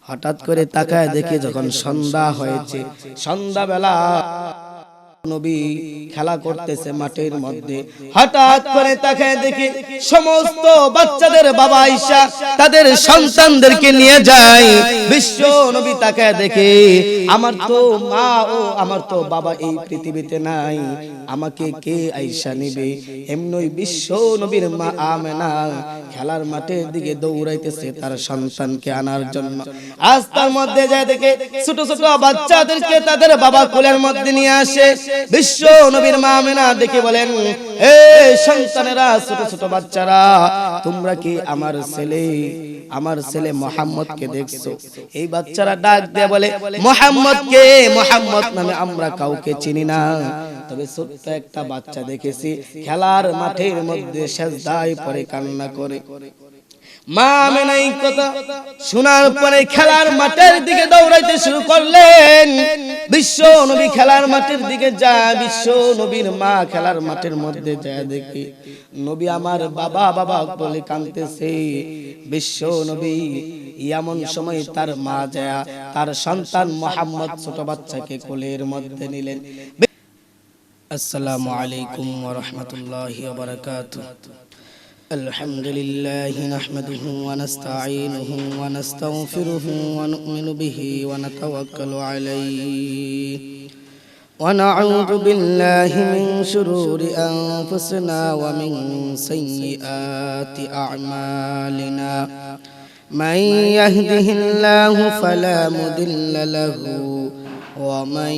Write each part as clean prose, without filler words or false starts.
হঠাৎ করে তাকায় দেখে যখন সন্ধ্যা হয়েছে, সন্ধ্যাবেলা নবী খেলা করতেছে মাঠের মধ্যে। হঠাৎ করে তাকায় দেখে সমস্ত বাচ্চাদের বাবা আয়েশা তাদের সন্তানদেরকে নিয়ে যায়। বিশ্ব নবী তাকায় দেখে আমার তো মা ও আমার তো বাবা এই পৃথিবীতে নাই, আমাকে কে আয়েশা নেবে? এমনই বিশ্ব নবীর মা আমেনা খেলার মাঠের দিকে দৌড়াইতেছে তার সন্তানকে আনার জন্য। রাস্তার মধ্যে যায় দেখে ছোট ছোট বাচ্চাদেরকে তাদের বাবা কোলের মধ্যে নিয়ে আসে। বিশ্ব নবীর মা আমেনা দেখে বলেন, এই সন্তানেরা, ছোট ছোট বাচ্চারা, তোমরা কি আমার ছেলে মুহাম্মদকে দেখছো? এই বাচ্চারা ডাক দিয়ে বলে, মুহাম্মদকে? মুহাম্মদ নামে আমরা কাউকে চিনি না, তবে ছোট্ট একটা বাচ্চা দেখেছি খেলার মাঠের মধ্যে সেজদায় পড়ে কান্না করে। মা আমেনা এই কথা শোনার পরে খেলার মাঠের দিকে দৌড়াইতে শুরু করলেন। বিশ্ব নবী খেলার মাঠের দিকে যায়, বিশ্ব নবীর মা খেলার মাঠের মধ্যে যায় দেখে নবী আমার বাবা বাবা বলে কাঁদতেছে। বিশ্ব নবী এমন সময় তার মা যায় তার সন্তান মুহাম্মদ ছোট বাচ্চাকে কোলের মধ্যে নিলেন। আসসালামু আলাইকুম ওয়া রাহমাতুল্লাহি ওয়া বারাকাতুহু। الحمد لله نحمده ونستعينه ونستغفره ونؤمن به ونتوكل عليه ونعوذ بالله من شرور أنفسنا ومن سيئات أعمالنا من يهده الله فلا مضل له ومن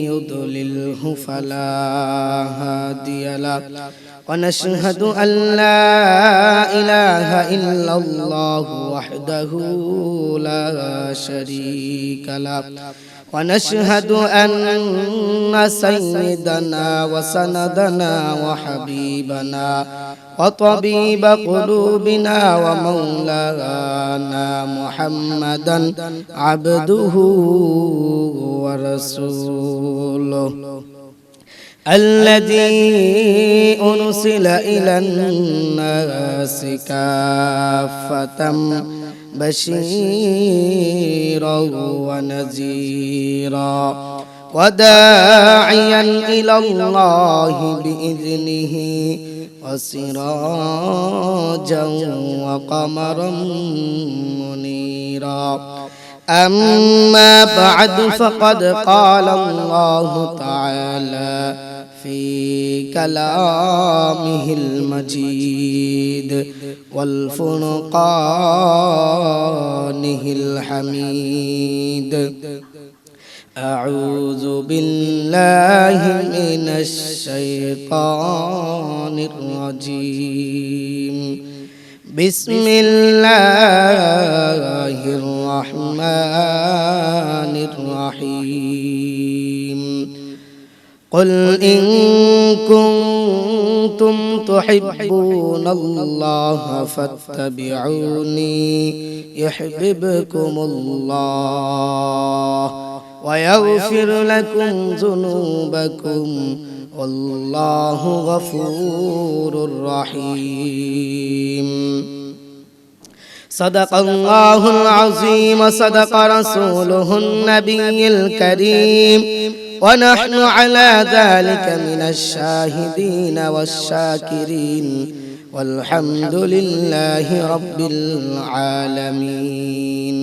يضلله فلا هادي له ونشهد أن لا إله إلا الله وحده لا شريك له ونشهد أن سيدنا وسندنا وحبيبنا وطبيب قلوبنا ومولانا محمدا عبده ورسوله الذي أرسل إلى الناس كافة بشيرا ونذيرا وداعيا إلى الله بإذنه وسراجا وقمرا منيرا أما بعد فقد قال الله تعالى في كلامه المجيد والفرقانه الحميد أعوذ بالله من الشيطان الرجيم بسم الله الرحمن الرحيم قل إن كنتم تحبون الله فاتبعوني يحببكم الله ويغفر لكم ذنوبكم والله غفور رحيم صدق الله العظيم وصدق رسوله النبي الكريم ونحن على ذلك من الشاهدين والشاكرين والحمد لله رب العالمين.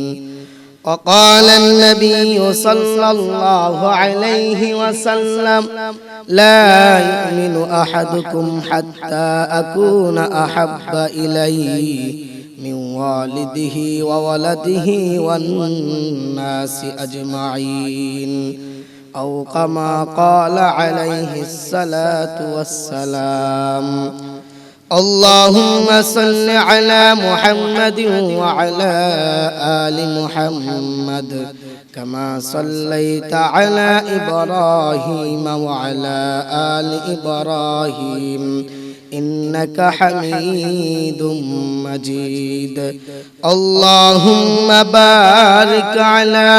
وقال النبي صلى الله عليه وسلم لا يؤمن أحدكم حتى أكون أحب إليه من والده وولده والناس أجمعين أو كما قال عليه الصلاة والسلام. اللهم صل على محمد وعلى آل محمد كما صليت على إبراهيم وعلى آل إبراهيم إنك حميد مجيد. اللهم بارك على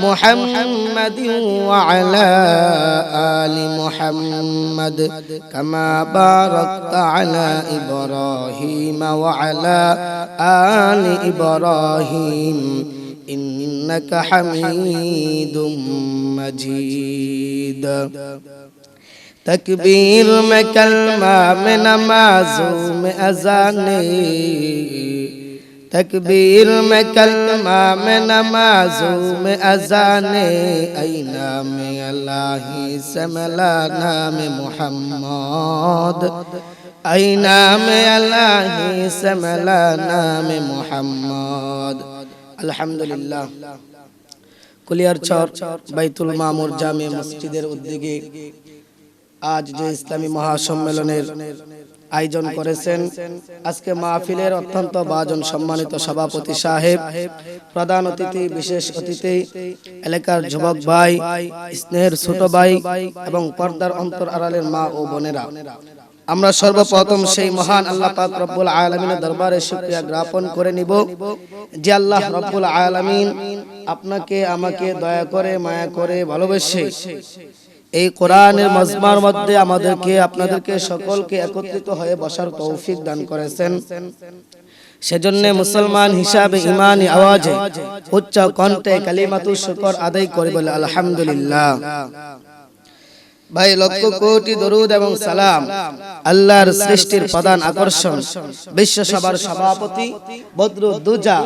محمد وعلى آل محمد كما باركت على إبراهيم وعلى آل إبراهيم ইন্নাকা হামিদুম মাজিদ। तकबीर में कलमा में नमाज़ों में अज़ाने, तकबीर में कलमा में नमाज़ों में अज़ाने, ऐना में अल्लाही से मिला नाम मुहम्मद, ऐना में अल्लाही से मिला नाम मुहम्मद। अल्हम्दुलिल्लाह। कुलियार चौर बैतुल मामुर जामे मस्जिदेर उद्योगे आज जो इस्लामी महासम्मेलনের আয়োজন করেছেন, আজকে মাহফিলের অত্যন্ত বাজন সম্মানিত সভাপতি সাহেব, প্রধান অতিথি, বিশেষ অতিথি, এলাকার যুবক ভাই, স্নেহের ছোট ভাই এবং পর্দার অন্তর আড়ালের মা ও বোনেরা, আমরা সর্বপ্রথম সেই মহান আল্লাহ পাক রব্বুল আলামিনের দরবারে শুকরিয়া জ্ঞাপন করে নিব যে আল্লাহ রব্বুল আলামিন আপনাকে আমাকে দয়া করে মায়া করে ভালোবেসে এই কোরআনের মজমার মধ্যে আমাদেরকে আপনাদেরকে সকলকে একত্রিত হয়ে বসার তৌফিক দান করেছেন। সেজন্য মুসলমান হিসাবে ঈমানি আওয়াজে উচ্চ কণ্ঠে কালিমাতু শুকর আদায় করে বলে আলহামদুলিল্লাহ। ভাই, লক্ষ কোটি দরুদ এবং সালাম আল্লাহর সৃষ্টির প্রধান আকর্ষণ, বিশ্ব সভার সভাপতি, বদরুদ্দুজা,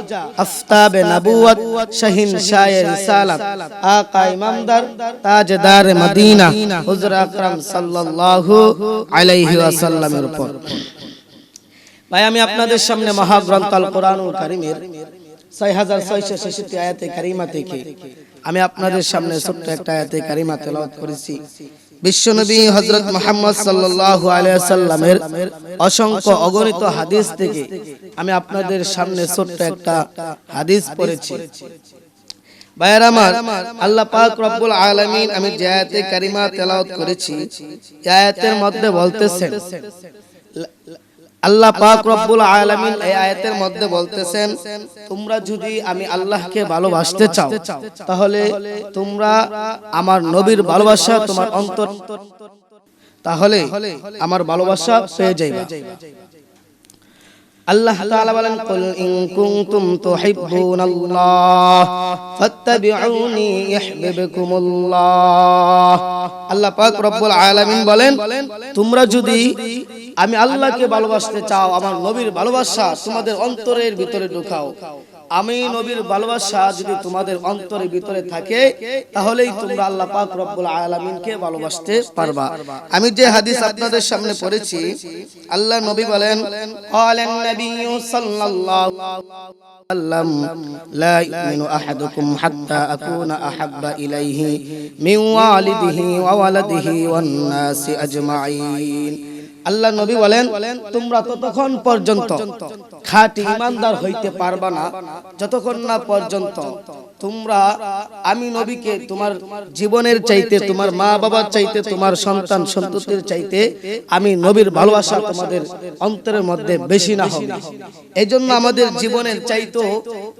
আফতাবে নবুয়ত, শাহিন শায়ে রিসালাত, আকা ইমামদার, তাজদার মদিনা, হুজুর আকরাম সাল্লাল্লাহু আলাইহি ওয়াসাল্লামের উপর। ভাই, আমি আপনাদের সামনে মহাগ্রন্থ আল কোরআনুল কারীমের 6666 আয়াতে কারিমা থেকে আমি আপনাদের সামনে ছোট্ট একটা আয়াতে কারিমা তেলাওয়াত করেছি। বিশ্বনবী হযরত মুহাম্মদ সাল্লাল্লাহু আলাইহি ওয়াসাল্লামের অসংখ্য অগণিত হাদিস থেকে আমি আপনাদের সামনে ছোট্ট একটা হাদিস পড়েছি। ভাইয়ের আমার, আল্লাহ পাক রব্বুল আলামিন আমি যে আয়াতে কারিমা তেলাওয়াত করেছি, এই আয়াতের মধ্যে বলতেছেন, আল্লাহ পাক রব্বুল আলামিন এই আয়াতের মধ্যে বলতেছেন, তোমরা যদি আমি আল্লাহকে ভালোবাসতে চাও তাহলে তোমরা আমার নবীর ভালোবাসা তোমার অন্তর, তাহলে আমার ভালোবাসা পেয়ে যাইবা। আল্লাহ তাআলা বলেন, কুল ইন কুনতুম তুহিব্বুনাল্লাহ ফাত্তাবিউনি ইউহিব্বুকুমুল্লাহ। আল্লাহ পাক রব্বুল আলামিন বলেন, তোমরা যদি আমি আল্লাহকে ভালোবাসতে চাও, আমার নবীর ভালোবাসা তোমাদের অন্তরের ভিতরে ঢুকাও, আমি নবীর ভালোবাসা যদি তোমাদের অন্তরের ভিতরে থাকে তাহলেই তোমরা আল্লাহ পাক রব্বুল আলামিনকে ভালোবাসতে পারবা। আমি যে হাদিস আপনাদের সামনে পড়েছি, আল্লাহ নবী বলেন, ক্বালান নবিয়্যু সাল্লাল্লাহু আলাইহি ওয়াসাল্লাম, লা ইউমিনু আহাদুকুম হাত্তা আকুনা আহাব্বা ইলাইহি মিন ওয়ালিদিহি ওয়া ওয়ালাদিহি ওয়ান নাসি আজমাইন। আল্লাহ নবী বলেন, তোমরা ততক্ষণ পর্যন্ত খাঁটি ঈমানদার হইতে পারবা না যতক্ষণ না পর্যন্ত তোমরা আমি নবীকে তোমার জীবনের চাইতে, তোমার মা বাবার চাইতে, তোমার সন্তান সন্ততির চাইতে আমি নবীর ভালোবাসা তোমাদের অন্তরের মধ্যে বেশি না হবে। এজন্য আমাদের জীবনের চাইতো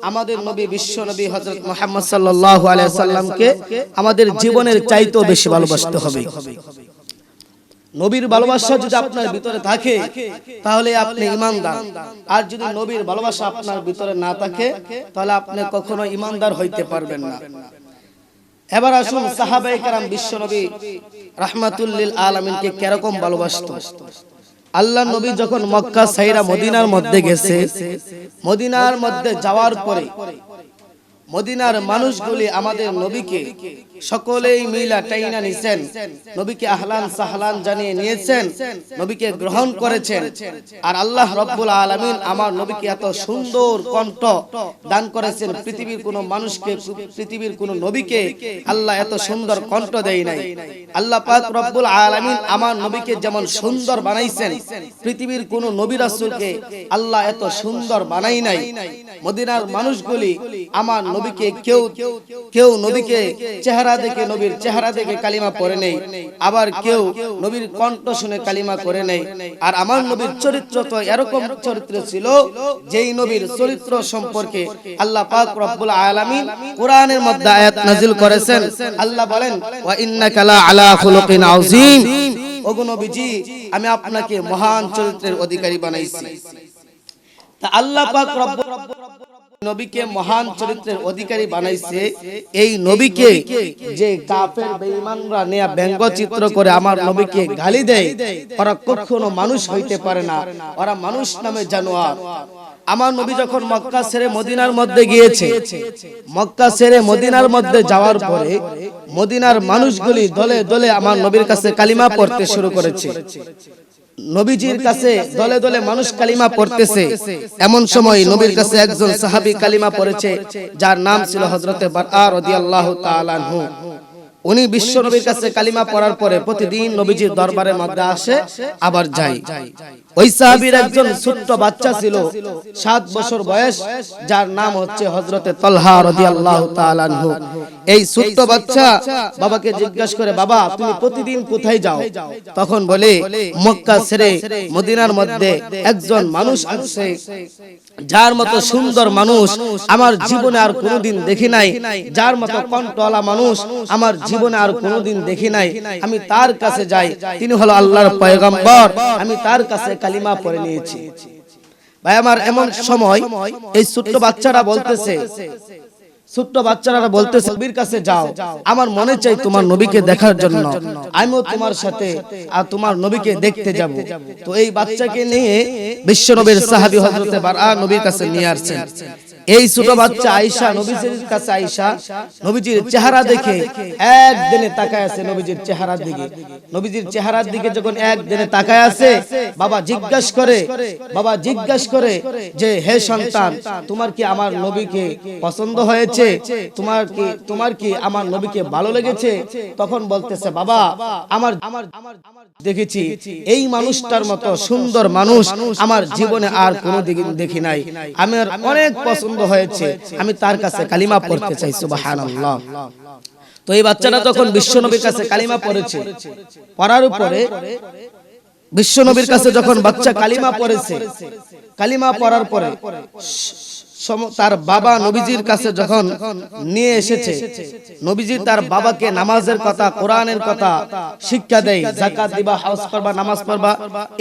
আমাদের নবী, বিশ্ব নবী হযরত মুহাম্মদ সাল্লাল্লাহু আলাইহি ওয়াসাল্লামকে আমাদের জীবনের চাইতেও বেশি ভালোবাসতে হবে। নবীর ভালোবাসা যদি আপনার ভিতরে থাকে তাহলে আপনি ঈমানদার, আর যদি নবীর ভালোবাসা আপনার ভিতরে না থাকে তাহলে আপনি কখনো ঈমানদার হইতে পারবেন না। এবার আসুন, সাহাবায়ে কেরাম বিশ্ব নবী রাহমাতুল লিল আলামিনকে কিরকম ভালোবাসতো। আল্লাহ নবী যখন মক্কা ছাইরা মদিনার মধ্যে গেছে, মদিনার মধ্যে যাওয়ার পরে মদিনার মানুষগুলি আমাদের নবীকে সকলেই মিলা টাইনা নিছেন, নবীকে আহলান সাহলান জানিয়ে নিয়েছেন, নবীকে গ্রহণ করেছেন। আর আল্লাহ রব্বুল আলামিন আমার নবীকে এত সুন্দর কণ্ঠ দান করেছেন, পৃথিবীর কোনো মানুষকে, পৃথিবীর কোনো নবীকে আল্লাহ এত সুন্দর কণ্ঠ দেয় নাই। আল্লাহ পাক রব্বুল আলামিন আমার নবীকে যেমন সুন্দর বানাইছেন, পৃথিবীর কোনো নবী রাসূলকে আল্লাহ এত সুন্দর বানাই নাই। মদিনার মানুষগুলি আমার নবীকে কেউ নবীকে চেহারা দেখে, নবীর চেহারা দেখে কালিমা পড়ে নেই, আবার কেউ নবীর কণ্ঠ শুনে কালিমা করে নেই। আর আমার নবীর চরিত্র তো এরকম চরিত্র ছিল, যেই নবীর চরিত্র সম্পর্কে আল্লাহ পাক রব্বুল আলামিন কোরআনের মধ্যে আয়াত নাযিল করেছেন। আল্লাহ বলেন, ওয়া ইন্নাকা লা আলা খুলুকিন আযীম। ওগো নবীজি, আমি আপনাকে মহান চরিত্রের অধিকারী বানাইছি। তা আল্লাহ পাক রব্বুল নবীকে মহান চরিত্রের অধিকারী বানাইছে, এই নবীকে যে কাফের বেঈমানরা নিয়ে ব্যঙ্গচিত্র করে আমার নবীকে গালি দেয়, ওরা কখনো মানুষ হইতে পারে না, ওরা মানুষ নামে জানোয়ার। আমার নবী যখন মক্কা ছেড়ে মদিনার মধ্যে গিয়েছে, মক্কা ছেড়ে মদিনার মধ্যে যাওয়ার পরে মদিনার মানুষগুলি দলে দলে আমার নবীর কাছে কালিমা পড়তে শুরু করেছে। নবীজির কাছে দলে দলে মানুষ কালিমা পড়তেছে। এমন সময় নবীর কাছে একজন সাহাবী কালিমা পড়েছে, যার নাম ছিল হযরতে বারআ রাদিয়াল্লাহু তাআলা আনহু। উনি বিশ্ব নবীর কাছে কালিমা পড়ার পরে প্রতিদিন নবীজির দরবারের মধ্যে আসে, আবার যায়। ওই সাহাবীর একজন ছোট্ট বাচ্চা ছিল, 7 বছর বয়স, যার নাম হচ্ছে হযরতে তালহা রাদিয়াল্লাহু তাআলা আনহু। এই ছোট্ট বাচ্চা বাবাকে জিজ্ঞাসা করে, বাবা তুমি প্রতিদিন কোথায় যাও? তখন বলে, মক্কা ছেড়ে মদিনার মধ্যে একজন মানুষ আছে, যার মতো সুন্দর মানুষ আমার জীবনে আর কোনোদিন দেখি নাই, যার মতো কণ্ঠওয়ালা মানুষ আমার জীবনে আর কোনোদিন দেখি নাই, আমি তার কাছে যাই, তিনি হলো আল্লাহর পয়গম্বর, আমি তার কাছে কালিমা পড়ে নিয়েছি। ভাই আমার, এমন সময় এই ছোট্ট বাচ্চারা বলতেছে, নবীর কাছে যাও, আমার মনে চাই তোমার নবীকে দেখার জন্য, আমিও তোমার সাথে আর তোমার নবীকে দেখতে যাব। তো এই বাচ্চাকে নিয়ে বিশ্ব নবীর সাহাবী হযরতে বারআ নবীর কাছে নিয়ে আসছেন। এই ছোট বাচ্চা আয়েশা নবীজির কাছে আয়েশা নবীজির চেহারা দেখে একদিনে তাকায় আছে নবীজির চেহারার দিকে। নবীজির চেহারার দিকে যখন একদিনে তাকায় আছে, বাবা জিজ্ঞাসা করে যে, হে সন্তান, তোমার কি আমার নবীকে পছন্দ হয়েছে? তোমার কি আমার নবীকে ভালো লেগেছে? তখন বলতেছে, বাবা আমার দেখেছি এই মানুষটার মতো সুন্দর মানুষ আমার জীবনে আর কোনোদিন দেখি নাই, আমার অনেক পছন্দ হয়েছে, আমি তার কাছে কালিমা পড়তে চাই। সুবহানাল্লাহ। তো এই বাচ্চাটা তখন বিশ্ব নবীর কাছে কালিমা পড়েছে, পড়ার উপরে বিশ্ব নবীর কাছে যখন বাচ্চা কালিমা পড়েছে, কালিমা পড়ার পরে তার বাবা নবীজির কাছে যখন নিয়ে এসেছে, নবীজি তার বাবাকে নামাজের কথা, কোরআনের কথা শিক্ষা দেয়, যাকাত দিবা, হজ করবা, নামাজ পড়বা,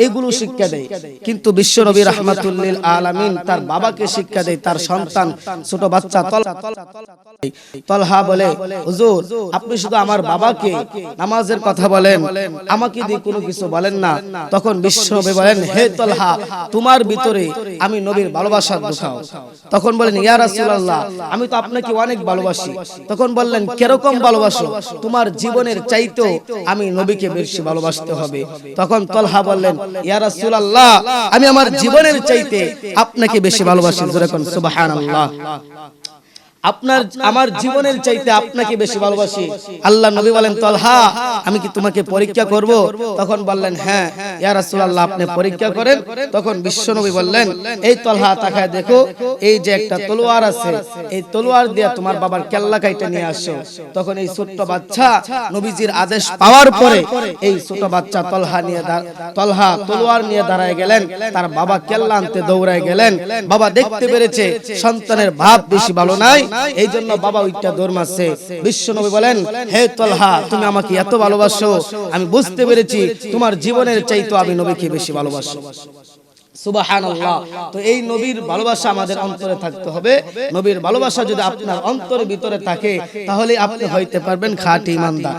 এগুলো শিক্ষা দেয়। কিন্তু বিশ্ব নবী রাহমাতুল লিল আলামিন তার বাবাকে শিক্ষা দেয় তার সন্তান ছোট বাচ্চা তালহা বলে, হুজুর আপনি শুধু আমার বাবাকে নামাজের কথা বলেন, আমাকে দিয়ে কোনো কিছু বলেন না। তখন বিশ্ব নবী বলেন, হে তালহা, তোমার ভিতরে আমি নবীর ভালোবাসা দেখাও। তখন বলেন, ইয়া রাসূলুল্লাহ, আমি তো আপনাকে অনেক ভালোবাসি। তখন বললেন, কিরকম ভালোবাসো? তোমার জীবনের চাইতেও আমি নবীকে বেশি ভালোবাসতে হবে। তখন তালহা বললেন, ইয়া রাসূলুল্লাহ, আমি আমার জীবনের চাইতে আপনাকে বেশি ভালোবাসি। জোরে কোন সুবহানাল্লাহ। আমার জীবনের চাইতে আপনাকে বেশি ভালোবাসি। আল্লাহ নবী বলেন, তালহা আমি কি তোমাকে পরীক্ষা করব? তখন বললেন, হ্যাঁ ইয়া রাসূলুল্লাহ, আপনি পরীক্ষা করেন। তখন বিশ্ব নবী বললেন, এই তালহা তাকায় দেখো, এই যে একটা তলোয়ার আছে, এই তলোয়ার দিয়ে তোমার বাবার কেল্লা কাইটা নিয়ে আসো। তখন এই ছোট্ট বাচ্চা নবীজির আদেশ পাওয়ার পরে এই ছোট বাচ্চা তালহা তলোয়ার নিয়ে দাঁড়ায় গেলেন, তার বাবা কেল্লা আনতে দৌড়ায় গেলেন। বাবা দেখতে পেরেছে সন্তানের ভাব বেশি ভালো নাই, এই জন্য বাবা ওইটা দৌড় মারছে। বিশ্ব নবী বলেন, হে তালহা, তুমি আমাকে এত ভালোবাসো, আমি বুঝতে পেরেছি তোমার জীবনের চাইতে আমি নবীকে বেশি ভালোবাসি। সুবহানাল্লাহ। তো এই নবীর ভালোবাসা আমাদের অন্তরে থাকতে হবে। নবীর ভালোবাসা যদি আপনার অন্তরের ভিতরে থাকে, তাহলে আপনি হইতে পারবেন খাঁটি ঈমানদার।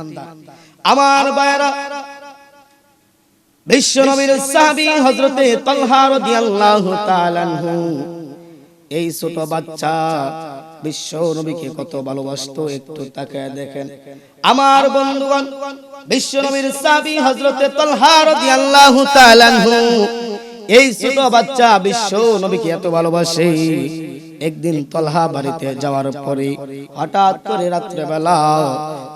আমার ভাইরা, বিশ্ব নবীর সাহাবী হযরতে তালহা রাদিয়াল্লাহু তাআলা আনহু, এই ছোট বাচ্চা বিশ্ব নবীকে কত ভালোবাসতো, একটু তাকায় দেখেন। আমার বন্ধুগণ, বিশ্ব নবীর সাহাবী হযরতে তালহা রাদিয়াল্লাহু তাআলা আনহু, এই ছোট বাচ্চা বিশ্ব নবীকে এত ভালোবাসে। একদিন তালহা বাড়িতে যাওয়ার পরে হঠাৎ করে রাত্রে বেলা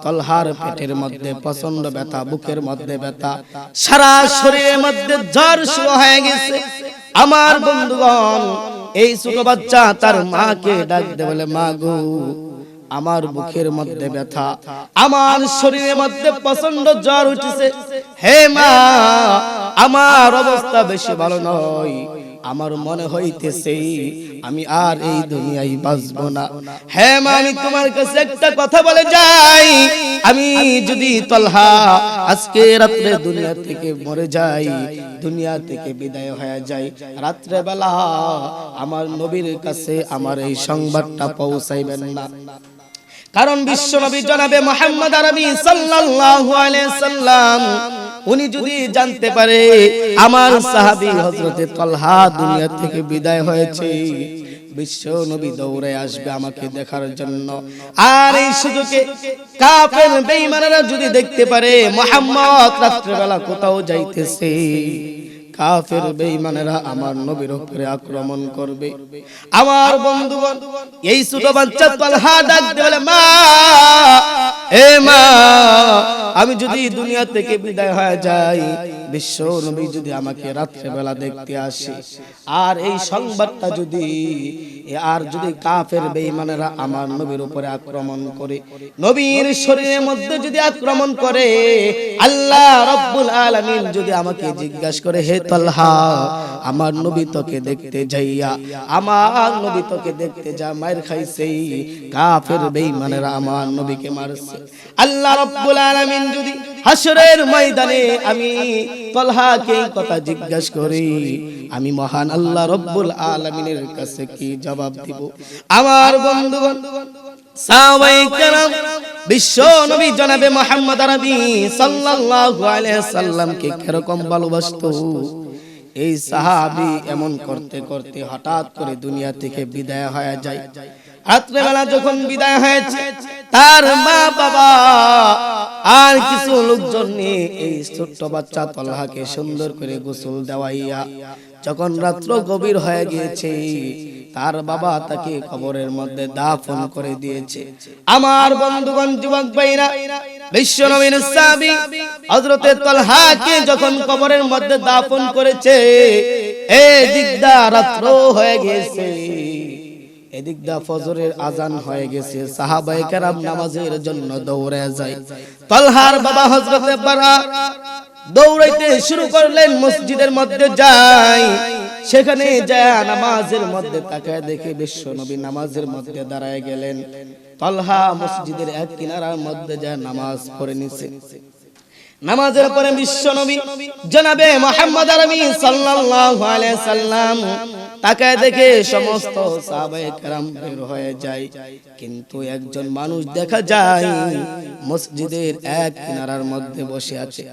তালহার পেটের মধ্যে প্রচন্ড ব্যথা, বুকের মধ্যে ব্যথা, সারা শরীরের মধ্যে জ্বর শুরু হয়ে গেছে। আমার বন্ধুগণ, এই ছোট বাচ্চা তার মাকে ডাকতে বলে, মা গো, আমার বুকের মধ্যে ব্যথা, আমার শরীরের মধ্যে প্রচন্ড জ্বর উঠেছে, হে মা, আমার অবস্থা বেশি ভালো নয়, আমার মনে হইতেছে আমি আর এই দুনিয়ায় বাঁচব না। হ্যাঁ মা, আমি তোমার কাছে একটা কথা বলে যাই, আমি যদি তলহা আজকে রাত্রে দুনিয়া থেকে মরে যাই, দুনিয়া থেকে বিদায় হয়ে যাই, রাত্রে বেলা আমার নবীর কাছে আমার এই সংবাদটা পৌঁছাইবেন না। কারণ বিশ্ব নবী জনাবে মুহাম্মদ আরবি সাল্লাল্লাহু আলাইহি সাল্লাম উনি যদি জানতে পারে আমার সাহাবী হযরতে তলহা দুনিয়া থেকে বিদায় হয়েছে, বিশ্ব নবী দৌড়ে আসবে আমাকে দেখার জন্য। আর এই সুযোগে কাফের বেঈমানরা যদি দেখতে পারে মুহাম্মদ রাত্রিবেলা কোথাও যাইতেছে, কাফের বেঈমানেরা আমার নবীর উপরে আক্রমণ করবে। আমার বন্ধুগণ, এই ছোট বাচ্চা তলহা ডাক দিয়ে বলে, মা, এ মা, আমি যদি দুনিয়া থেকে বিদায় হয়ে যাই, বিশ্ব নবী যদি আমাকে রাত্রে বেলা দেখতে আসে, আর এই সংবাদটা যদি কাফের বেঈমানেরা আমার নবীর উপরে আক্রমণ করে, নবীর শরীরের মধ্যে যদি আক্রমণ করে, আল্লাহ রাব্বুল আলামিন যদি আমাকে জিজ্ঞাসা করে, হে তলহা, আমার নবী তোকে দেখতে যাইয়া, আমার নবী তোকে দেখতে যা মার খাইছে, কাফের বেঈমানেরা আমার নবীকে মারছে, আল্লাহ রাব্বুল আলামিন যদি হাসরের ময়দানে আমি তলহাকে এই কথা জিজ্ঞাসা করি, আমি মহান আল্লাহ রাব্বুল আলামিনের কাছে কি জবাব দিব? আমার বন্ধুগণ, সাহাবায়ে কেরাম বিশ্ব নবী জনাবে মুহাম্মদ আরবি সাল্লাল্লাহু আলাইহি সাল্লামকে কিরকম ভালোবাসতো। এই সাহাবী এমন করতে করতে হঠাৎ করে দুনিয়া থেকে বিদায় হয়ে যায়। রাত্রেবেলা যখন বিদায় হয়েছে, তার মা বাবা আর কিছু লোকজন নিয়ে এই ছোট্ট বাচ্চা তলহাকে সুন্দর করে গোসল দেওয়াইয়া, যখন রাত্র গভীর হয়ে গিয়েছে, তার বাবা তাকে কবরের মধ্যে দাফন করে দিয়েছে। আমার বন্ধুগণ, যুবক ভাইরা, বিশ্ব নবীর সাহাবী হযরতে তলহাকে যখন কবরের মধ্যে দাফন করেছে, এই দিকদা রাত্র হয়ে গেছে, এদিক দা ফজরের আজান হয়ে গেছে। সাহাবায়ে কেরাম নামাজের জন্য দৌড়ে যায়। তলহার বাবা হযরতে বারা দৌড়াইতে শুরু করলেন, মসজিদের মধ্যে যায়। সেখানে যায় নামাজের মধ্যে তাকায় দেখে বিশ্ব নবী নামাজের মধ্যে দাঁড়ায় গেলেন। তলহা মসজিদের এক কিনারার মধ্যে যায় নামাজ পড়ে নিছে। নামাজের পরে বিশ্ব নবী জনাবে মুহাম্মদ আরবি সাল্লাল্লাহু আলাইহি সাল্লাম তাকায় দেখে সমস্ত সাহাবায়ে কেরাম বের হয়ে যায়, কিন্তু একজন মানুষ দেখা যায় মসজিদের এক কিনারার মধ্যে বসে আছে।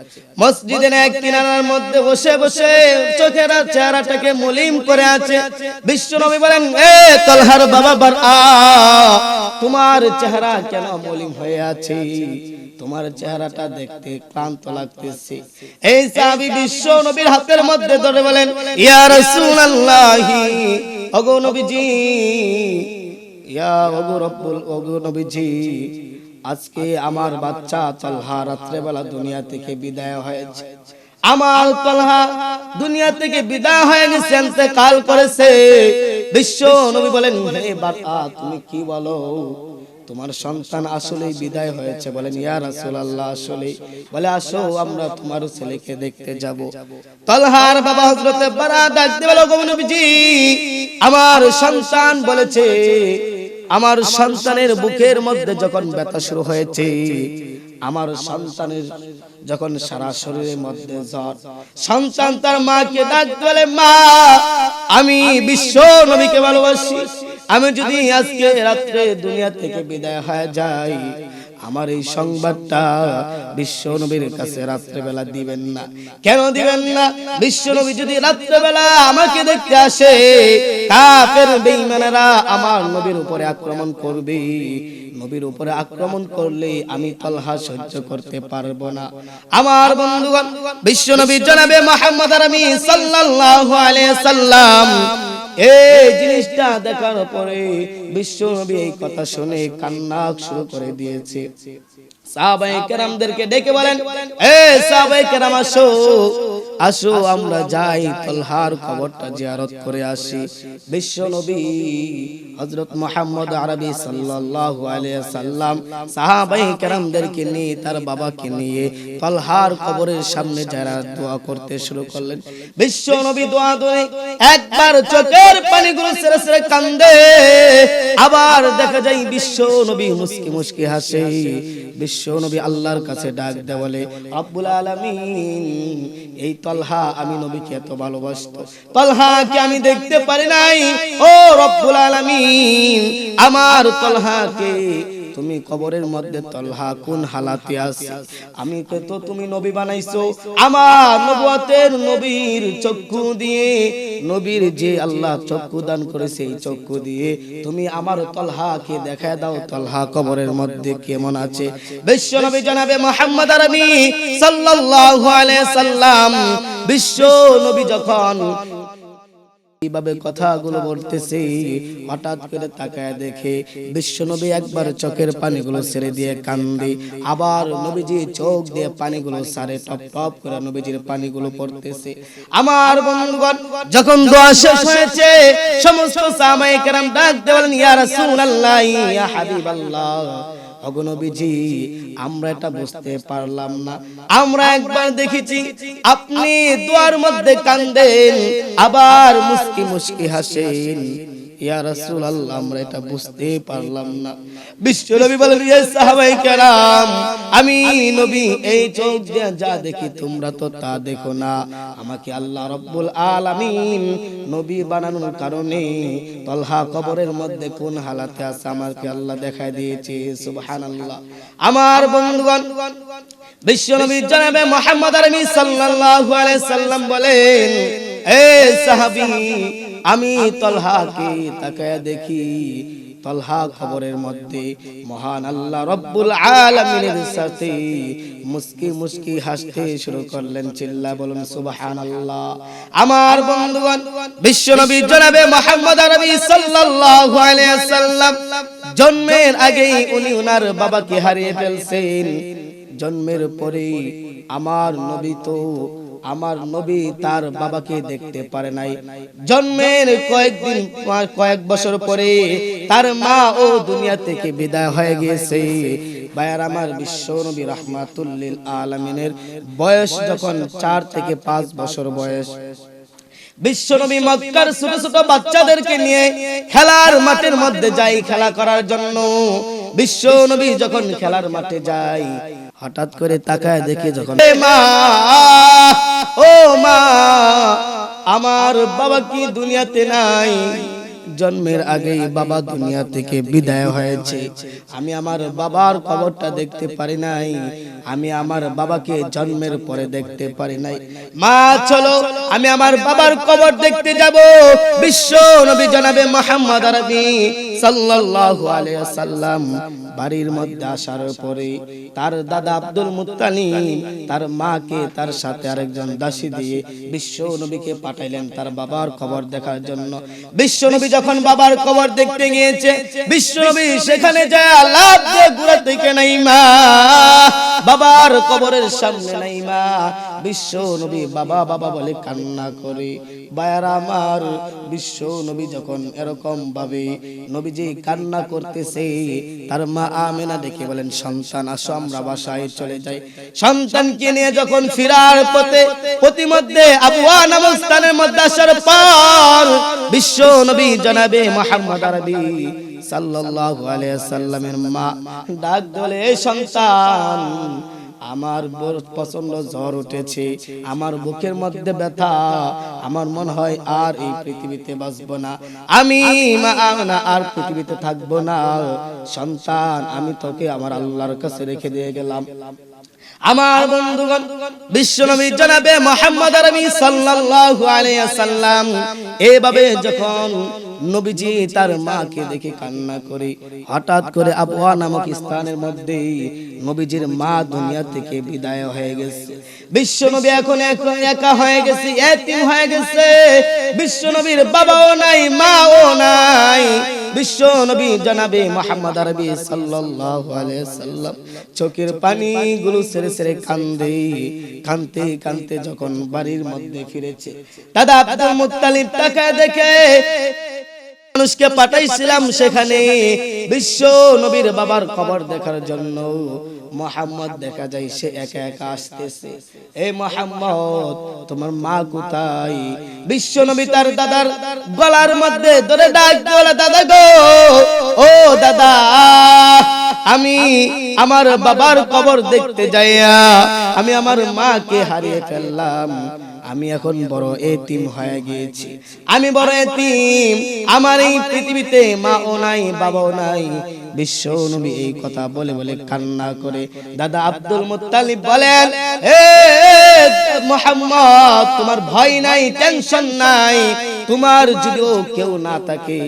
মসজিদের এক কিনারার মধ্যে বসে বসে চোখের চেহারাটাকে মলিন করে আছে। বিশ্ব নবী বলেন, এ তলহার বাবা বারআ, তোমার চেহারা কেন মলিন হয়ে আছে? তোমার চেহারাটা দেখতে ক্লান্ত লাগতেছে। এই সাহাবী বিশ্ব নবীর হাতের মধ্যে ধরে বলেন, ইয়া রাসূলুল্লাহি, ওগো নবীজি, ইয়া ওগো নবীজি, আজকে আমার বাচ্চা তলহা রাত্রেবেলা দুনিয়া থেকে বিদায় হয়েছে। আমার তলহা দুনিয়া থেকে বিদায় হয়ে গেছে, ইন্তেকাল করেছে। বিশ্ব নবী বলেন, হে বাবা, তুমি কি বলো? তোমার সন্তান আসলেই বিদায় হয়েছে? বলেন, ইয়া রাসূলুল্লাহ, আসলেই। বলে, আসো আমরা তোমার ছেলেকে দেখতে যাব। তলহার বাবা হযরতে বারা ডাক দিয়ে বলে, ওগো নবীজি, আমার সন্তান বলেছে, আমার সন্তানের বুকের মধ্যে যখন ব্যথা শুরু হয়েছে, আমার সন্তানের যখন সারা শরীরের মধ্যে জ্বর, সন্তান তার মাকে ডাক বলে, মা, আমি বিশ্ব নবীকে ভালোবাসি, আমি যদি আজকে রাত্রে দুনিয়া থেকে বিদায় হয়ে যাই, আমার এই সংবাদটা বিশ্ব নবীর কাছে রাত্রেবেলা দিবেন না। কেন দিবেন না? বিশ্ব নবী যদি রাত্রেবেলা আমাকে দেখতে আসে, কাফের বেঈমানেরা আমার নবীর উপরে আক্রমণ করবে। নবীর উপরে আক্রমণ করলে আমি তলহা সহ্য করতে পারবো না। আমার বন্ধুগণ, বিশ্ব নবী জনাবে মুহাম্মদ আরবি সাল্লাল্লাহু আলাইহি সাল্লাম এই জিনিসটা দেখার পরে বিশ্ব নবী এই কথা শুনে কান্না শুরু করে দিয়েছে। সাহাবায়ে কেরামদেরকে ডেকে বলেন, এ সাহাবায়ে কেরাম, আসো, আসো আমরা যাই তলহার কবরটা জিয়ারত করে আসি। বিশ্ব নবী হযরত মুহাম্মদ আরবি সাল্লাল্লাহু আলাইহি সাল্লাম সাহাবায়ে কেরামদেরকে নিয়ে তার বাবাকে নিয়ে তলহার কবরের সামনে যারা দোয়া করতে শুরু করলেন। বিশ্ব নবী দোয়া করে একবার চোখের পানিগুলো ছেড়ে ছেড়ে কান্দে, আবার দেখা যায় বিশ্ব নবী মুস্কি মুস্কি হাসে। বিশ্ব নবী আল্লাহর কাছে ডাক দেয়, বলে রব্বুল আলামিন, এই তলহা আমি নবীকে এত ভালোবাসতো, তলহাকে আমি দেখতে পারি নাই। ও রব্বুল আলামিন, আমার তলহাকে তুমি কবরের মধ্যে তলহা কোন হালাতে আছে, আমি তো তুমি নবী বানাইছো, আমার নবুয়তের নবীর চক্ষু দিয়ে, নবীর যে আল্লাহ চক্ষু দান করেছে এই চক্ষু দিয়ে তুমি আমার তলহাকে দেখায় দাও, তলহা কবরের মধ্যে কেমন আছে। বিশ্ব নবী জনাবে মুহাম্মদ আরবি সাল্লাল্লাহু আলাইহি সাল্লাম, বিশ্ব নবী যখন এইভাবে কথাগুলো বলতেছে, হঠাৎ করে তাকায় দেখে বিশ্বনবী একবার চোখের পানিগুলো ছেড়ে দিয়ে কান্দে, আবার নবীজি চোখ দিয়ে পানিগুলো সারে টপ টপ করে নবীজির পানিগুলো পড়তেছে। আমার বন্ধুগণ, যখন দোয়া শেষ হয়েছে সমস্ত সাহাবায়ে কেরাম ডাক দিয়ে বলেন, ইয়া রাসূলুল্লাহ, ইয়া হাবিবাল্লাহ, ওগো নবীজি, আমরা এটা বুঝতে পারলাম না, আমরা একবার দেখেছি আপনি দোয়ার মধ্যে কান্দেন আবার মুস্কি মুস্কি হাসেন, ইয়া রাসূলুল্লাহ, আমরা এটা বুঝতে পারলাম না। বিশ্ব নবী বলেন, ইয়া সাহাবায়ে কেরাম, আমি নবী এই চোখ দিয়ে যা দেখি তোমরা তো তা দেখো না, আমাকে আল্লাহ রাব্বুল আলামিন নবী বানানোর কারণে তলহা কবরের মধ্যে কোন হালাতে আছে আমাকে আল্লাহ দেখায় দিয়েছে। সুবহানাল্লাহ। আমার বন্ধুগণ, বিশ্ব নবী জনাবে মুহাম্মদ আরবি সাল্লাল্লাহু আলাইহি সাল্লাম বলেন, এ সাহাবী, আমি তলহাকে তাকায় দেখি, তলহা কবরের মধ্যে মহান আল্লাহ রব্বুল আলামিনের সাথে মুস্কি মুস্কি হাসতে শুরু করলেন। চিল্লা বলুন সুবহানাল্লাহ। আমার বন্ধুগণ, বিশ্ব নবী জনাবে মুহাম্মদ আরবি সাল্লাল্লাহু আলাইহি সাল্লাম জন্মের আগেই উনি ওনার বাবাকে হারিয়ে ফেলছেন। জন্মের পরে আমার নবী তার বাবাকে দেখতে পারে নাই। জন্মের কয়েক বছর পরে তার মা ও দুনিয়া থেকে বিদায় হয়ে গেছে। ভাইয়ার আমার, বিশ্ব নবী রাহমাতুল লিল আলামিনের বয়স যখন 4 থেকে 5 বছর বয়স, বিশ্ব নবী মক্কার ছোট ছোট বাচ্চাদেরকে নিয়ে খেলার মাঠের মধ্যে যায় খেলা করার জন্য। বিশ্ব নবী যখন খেলার মাঠে যায়, হঠাৎ করে তাকায় দেখে যখন, মা, ও মা, আমার বাবা কি দুনিয়াতে নাই? জন্মের আগেই বাবা দুনিয়া থেকে বিদায় হয়েছে, আমি আমার বাবার কবরটা দেখতে পারি নাই, আমি আমার বাবাকে জন্মের পরে দেখতে পারি নাই। মা, চলো আমি আমার বাবার কবর দেখতে যাব। বিশ্ব নবী জনাবে মুহাম্মদ আরবি সাল্লাল্লাহু আলাইহি সাল্লাম বাড়ির মধ্যে আসার পরে তার দাদা আব্দুল মুত্তালিব তার মাকে তার সাথে আরেকজন দাসী দিয়ে বিশ্ব নবীকে পাঠাইলেন তার বাবার কবর দেখার জন্য। বিশ্ব নবী যখন বাবার কবর দেখতে গিয়েছে, বিশ্ব নবী সেখানে যায় লাফ দিয়ে ঘুরে থেকে নাই মা, বাবার কবরের সামনে নাই মা। বিশ্ব নবী বাবা বাবা বলে কান্না করে। বায়ারা আমার, বিশ্ব নবী যখন এরকম ভাবে নবীজি কান্না করতেছে, তার মা আমেনা দেখে বলেন, সন্তান আসো আমরা বাসায় চলে যাই। সন্তানকে নিয়ে যখন ফিরার পথে প্রতিমধ্যে আবওয়া নামক স্থানের মধ্যে আসার পর বিশ্ব নবী জনাবে মুহাম্মদ আরবি সাল্লাল্লাহু আলাইহি সাল্লামের মা ডাক দলে, সন্তান আমার প্রচন্ড জ্বর উঠেছে, আমার বুকের মধ্যে ব্যথা, আমার মনে হয় আর এই পৃথিবীতে বাঁচবো না, আমি মা আমেনা আর পৃথিবীতে থাকবো না। সন্তান, আমি তোকে আমার আল্লাহর কাছে রেখে দিয়ে গেলাম। আমার বন্ধুগণ, বিশ্বনবী জনাবে মুহাম্মদ আরবি সাল্লাল্লাহু আলাইহি সাল্লাম এইভাবে যখন নবীজি তার মাকে দেখে কান্না করে, হঠাৎ করে আবওয়া নামক স্থানের মধ্যে নবীজির মা দুনিয়া থেকে বিদায় হয়ে গেছে। বিশ্বনবী এখন একা হয়ে গেছে, এতিম হয়ে গেছে। বিশ্বনবীর বাবাও নাই, মাও নাই। বিশ্ব নবী জনাবে মুহাম্মদ আরবি সাল্লাল্লাহু আলাইহি সাল্লাম চোখের পানিগুলো ছেড়ে ছেড়ে কাঁদতে কাঁদতে যখন বাড়ির মধ্যে ফিরেছে, দাদা আব্দুল মুত্তালিব তাকায় দেখে মানুষকে পাঠাইছিলাম সেখানে বিশ্ব নবীর বাবার কবর দেখার জন্য। মুহাম্মদ দেখা যায় সে একা একা আসতেছে। এই মুহাম্মদ, তোমার মা কোথায়? বিশ্ব নবী তার দাদার গলার মধ্যে ধরে ডাক বলে, দাদা গো, ও দাদা, আমি আমার বাবার কবর দেখতে যাইয়া আমি আমার মাকে হারিয়ে ফেললাম। আমি এখন বড় এতিম হয়ে গিয়েছি, আমি বড় এতিম, আমার এই পৃথিবীতে মাও নাই বাবাও নাই। বিশ্ব নবী এই কথা বলে বলে কান্না করে। দাদা আব্দুল মুত্তালিব বলেন, এ মুহাম্মদ, তোমার ভয় নাই, টেনশন নাই, তোমার যদিও কেউ না থাকে,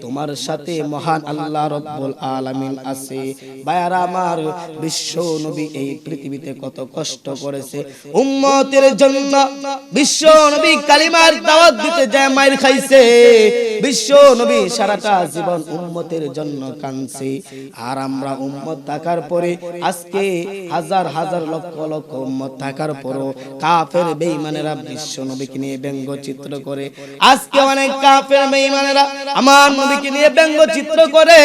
তোমার সাথে মহান আল্লাহ রব্বুল আলামিন আছে। ভাইয়ারা আমার, বিশ্ব নবী এই পৃথিবীতে কত কষ্ট করেছে উম্মতের জন্য। বিশ্ব নবী কালিমার দাওয়াত দিতে যায় মাইর খাইছে। বিশ্ব নবী সারাটা জীবন উম্মতের জন্য কাঁদছে। আর আমরা উম্মত থাকার পরে, আজকে হাজার হাজার লক্ষ লক্ষ উম্মত থাকার পরও কাফের বেঈমানেরা বিশ্ব নবীকে নিয়ে ব্যঙ্গচিত্র করে। আজকে অনেক কাফের বেঈমানেরা আমার নবীকে নিয়ে ব্যঙ্গচিত্র করে।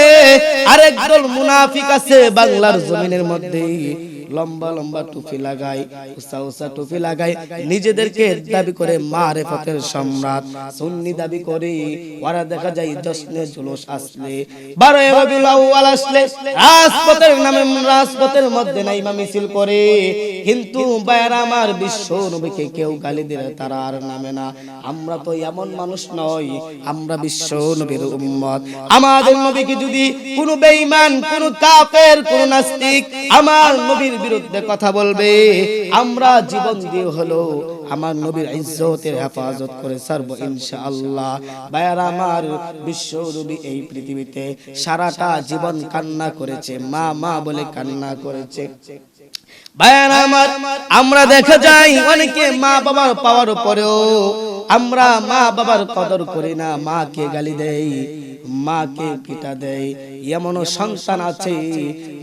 আরেক দল মুনাফিক আছে বাংলার জমিনের মধ্যে, লম্বা লম্বা টুপি লাগায়, উঁচা উঁচা টুপি লাগায়, নিজেদেরকে দাবি করে মারেফতের সম্রাট সুন্নি দাবি করে। ওরা দেখা যায় জশ্নে জুলুস আসলে, 12 রবিউল আউয়াল আসলে রাজপথের মধ্যে নাইমা মিছিল করে। কিন্তু ভাইরা আমার, বিশ্ব নবীকে কেউ গালি দিলে তারা আর নামে না। আমরা তো এমন মানুষ নই, আমরা বিশ্ব নবীর উম্মত। আমাদের নবীকে যদি কোনো বেঈমান, কোনো কাফের, কোনো নাস্তিক আমার নবীর বিরুদ্ধে কথা বলবে, আমরা জীবন দিয়ে হলো আমার নবীর ইজ্জতের হেফাজত করে ছাড়ব ইনশাআল্লাহ। ভাইয়ারা আমার, বিশ্ব নবী এই পৃথিবীতে সারাটা জীবন কান্না করেছে, মা মা বলে কান্না করেছে। ভাইয়ারা আমার, আমরা দেখা যায় অনেকে মা বাবার পাওয়ার পরেও আমরা মা বাবার কদর করি না, মাকে গালি দেই, মাকে পিটা দেয়। এমনও সন্তান আছে,